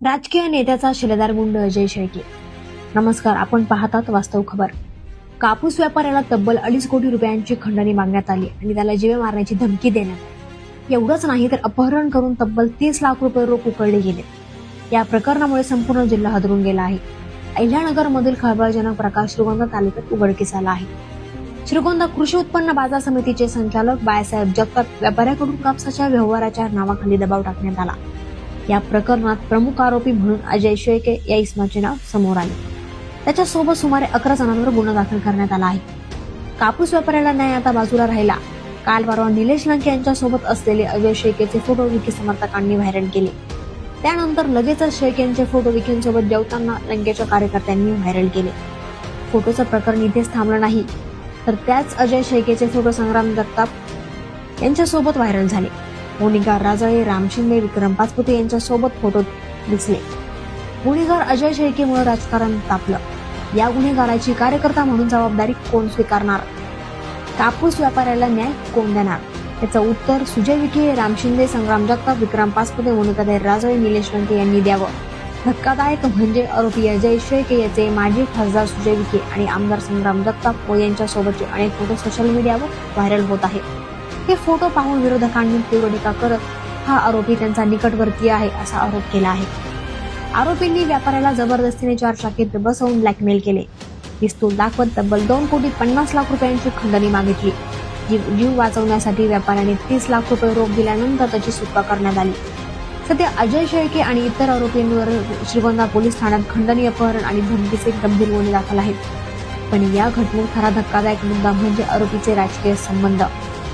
राजकीय नेत्याचा शिलेदार गुंड अजय शेळके. नमस्कार, आपण पाहतात वास्तव खबर. कापूस व्यापाऱ्याला तब्बल 2.5 कोटी रुपयांची खंडणी मागण्यात आली आणि त्याला जीवे मारण्याची धमकी देण्यात आली. एवढंच नाही तर अपहरण करून तब्बल 30 लाख रुपये रोख उकळले गेले. या प्रकरणामुळे संपूर्ण जिल्हा हादरून गेला आहे. अहिल्यानगर मधील खळबळजनक प्रकार श्रीगोंदा तालुक्यात उघडकीस आला आहे. श्रीगोंदा कृषी उत्पन्न बाजार समितीचे संचालक बाळासाहेब जगताप व्यापाऱ्याकडून कापसाच्या व्यवहाराच्या नावाखाली दबाव टाकण्यात आला. या प्रकरणात प्रमुख आरोपी म्हणून अजय शेळके या इसमाचे नाव समोर आले. त्याच्यासोबत सुमारे 11 जणांवर गुन्हा दाखल करण्यात आला आहे. कापूस व्यापाऱ्याला न्याय आता बाजूला राहिला. काल परवा निलेश लंके यांच्यासोबत असलेले अजय शेळकेचे फोटो विकी समर्थकांनी व्हायरल केले. त्यानंतर लगेचच शेळकेंचे फोटो विकींसोबत जेवताना लंकेच्या कार्यकर्त्यांनी व्हायरल केले. फोटोचं प्रकरण इथेच थांबलं नाही, तर त्याच अजय शेळकेचे फोटो संग्राम जगताप यांच्यासोबत व्हायरल झाले. गुन्हेगार राजळे, राम शिंदे, विक्रम पाचपुते यांच्यासोबत फोटो दिसले. गुन्हेगार अजय शेळकेमुळे राजकारण तापलं. या गुन्हेगाराची कार्यकर्ता म्हणून जबाबदारी कोण स्वीकारणार? कापूस व्यापाऱ्याला न्याय कोण देणार? याचं उत्तर सुजय विखे, राम शिंदे, संग्राम जगताप, विक्रम पाचपुते, गुन्हेगार राजळे, निलेश लंके यांनी द्यावं. धक्कादायक म्हणजे आरोपी अजय शेळके याचे माजी खासदार सुजय विखे आणि आमदार संग्राम जगताप व यांच्यासोबतचे अनेक फोटो सोशल मीडियावर व्हायरल होत आहेत. हे फोटो पाहून विरोधकांनी तीव्र टीका करत हा आरोपी त्यांचा निकटवर्तीय आहे असा आरोप केला आहे. आरोपींनी व्यापाऱ्याला जबरदस्तीने 4 चाकीत बसवून ब्लॅकमेल केले. पिस्तूल दाखवत तब्बल 2,50 लाख रुपयांची खंडणी मागितली. जीव वाचवण्यासाठी व्यापाऱ्याने 30 लाख रुपये रोख दिल्यानंतर त्याची सुटका करण्यात आली. सध्या अजय शेळके आणि इतर आरोपींवर श्रीगोंदा पोलीस ठाण्यात खंडणी, अपहरण आणि धमकीचे गंभीर गुन्हे दाखल आहेत. पण या घटनेत खरा धक्कादायक मुद्दा म्हणजे आरोपीचे राजकीय संबंध.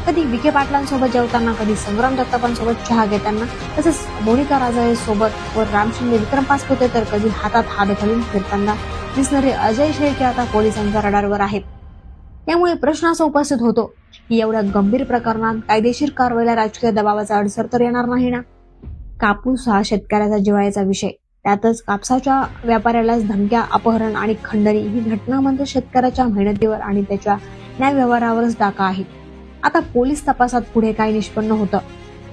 कधी विखे पाटलांसोबत जेवताना, कधी संग्राम जगतापांसोबत चहा घेताना, तसेच मोनिका राजळे सोबत व राम शिंदे, विक्रम पाचपुते तर कधी हातात हात घालून फिरताना दिसणारे अजय शेळके आता पोलिसांच्या रडारवर आहेत. यामुळे प्रश्न असा उपस्थित होतो की एवढ्या गंभीर प्रकरणात कायदेशीर कारवाईला राजकीय दबावाचा अडसर तर येणार नाही ना? कापूस हा शेतकऱ्याचा जिव्हाळ्याचा विषय. त्यातच कापसाच्या व्यापाऱ्यालाच धमक्या, अपहरण आणि खंडणी ही घटना म्हणजे शेतकऱ्याच्या मेहनतीवर आणि त्याच्या न्याय व्यवहारावरच डाका आहे. आता पोलीस तपासात पुढे काय निष्पन्न होतं?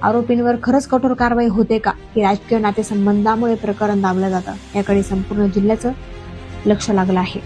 आरोपींवर खरंच कठोर कारवाई होते का, की राजकीय नातेसंबंधामुळे प्रकरण दाबलं जातं? याकडे संपूर्ण जिल्ह्याचं लक्ष लागलं आहे.